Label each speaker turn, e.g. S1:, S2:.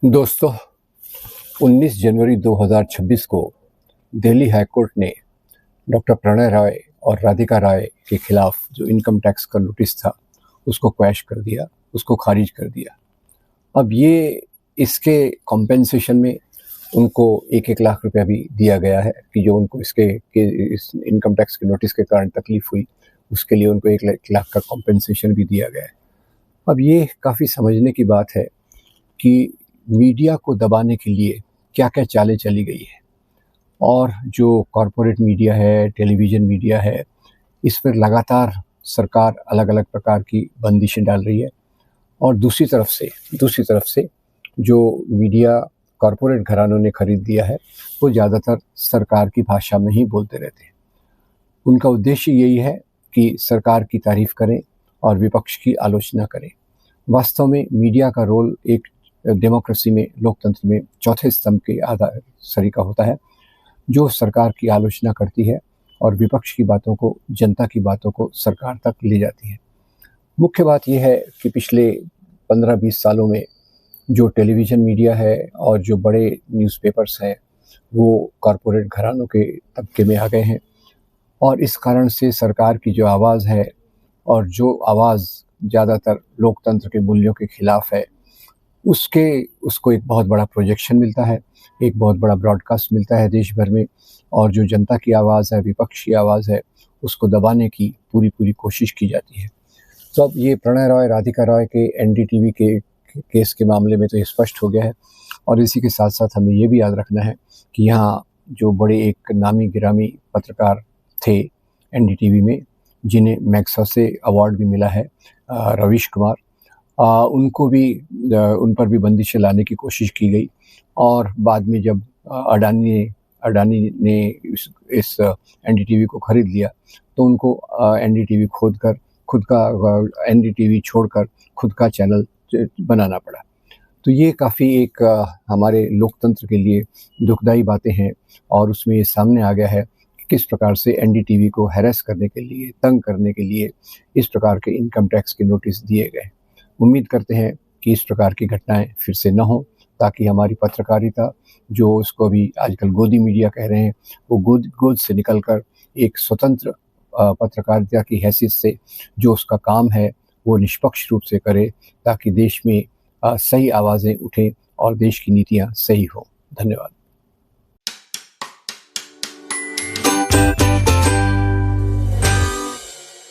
S1: दोस्तों, 19 जनवरी 2026 को Delhi high court ने डॉक्टर प्रणय राय और राधिका राय के खिलाफ जो इनकम टैक्स का नोटिस था उसको क्वैश कर दिया, उसको खारिज कर दिया। अब ये इसके कॉम्पेंसेशन में उनको 1-1 लाख रुपया भी दिया गया है कि जो उनको इस इनकम टैक्स के नोटिस के कारण तकलीफ हुई, उसके लिए उनको 1 लाख का कॉम्पेंसेशन भी दिया गया है। अब ये काफ़ी समझने की बात है कि मीडिया को दबाने के लिए क्या-क्या चालें चली गई है और जो कॉर्पोरेट मीडिया है, टेलीविज़न मीडिया है, इस पर लगातार सरकार अलग-अलग प्रकार की बंदिशें डाल रही है और दूसरी तरफ से जो मीडिया कॉर्पोरेट घरानों ने खरीद लिया है, वो ज़्यादातर सरकार की भाषा में ही बोलते रहते हैं। उनका उद्देश्य यही है कि सरकार की तारीफ़ करें और विपक्ष की आलोचना करें। वास्तव में मीडिया का रोल एक डेमोक्रेसी में, लोकतंत्र में चौथे स्तंभ के आधार सरीका होता है, जो सरकार की आलोचना करती है और विपक्ष की बातों को, जनता की बातों को सरकार तक ले जाती है। मुख्य बात यह है कि पिछले 15-20 सालों में जो टेलीविज़न मीडिया है और जो बड़े न्यूज़पेपर्स हैं, वो कॉर्पोरेट घरानों के तबके में आ गए हैं और इस कारण से सरकार की जो आवाज़ है और जो आवाज़ ज़्यादातर लोकतंत्र के मूल्यों के खिलाफ है, उसको एक बहुत बड़ा प्रोजेक्शन मिलता है, एक बहुत बड़ा ब्रॉडकास्ट मिलता है देश भर में और जो जनता की आवाज़ है, विपक्ष की आवाज़ है, उसको दबाने की पूरी कोशिश की जाती है। तो अब ये प्रणय रॉय, राधिका रॉय के एनडीटीवी के केस के मामले में तो ये स्पष्ट हो गया है और इसी के साथ-साथ हमें ये भी याद रखना है कि यहाँ जो बड़े एक नामी-गिरामी पत्रकार थे एनडीटीवी में, जिन्हें मैग्सेसे अवार्ड भी मिला है, रवीश कुमार, उन पर भी बंदिशें लाने की कोशिश की गई और बाद में जब अडानी ने इस एनडीटीवी को खरीद लिया तो उनको एनडीटीवी खुद का एनडीटीवी छोड़कर खुद का चैनल बनाना पड़ा। तो ये काफ़ी एक हमारे लोकतंत्र के लिए दुखदाई बातें हैं और उसमें ये सामने आ गया है कि किस प्रकार से एनडीटीवी को हैरेस करने के लिए, तंग करने के लिए इस प्रकार के इनकम टैक्स के नोटिस दिए गए। उम्मीद करते हैं कि इस प्रकार की घटनाएं फिर से न हो, ताकि हमारी पत्रकारिता, जो उसको अभी आजकल गोदी मीडिया कह रहे हैं, वो गोद से निकलकर एक स्वतंत्र पत्रकारिता की हैसियत से जो उसका काम है वो निष्पक्ष रूप से करे, ताकि देश में सही आवाज़ें उठें और देश की नीतियाँ सही हों। धन्यवाद।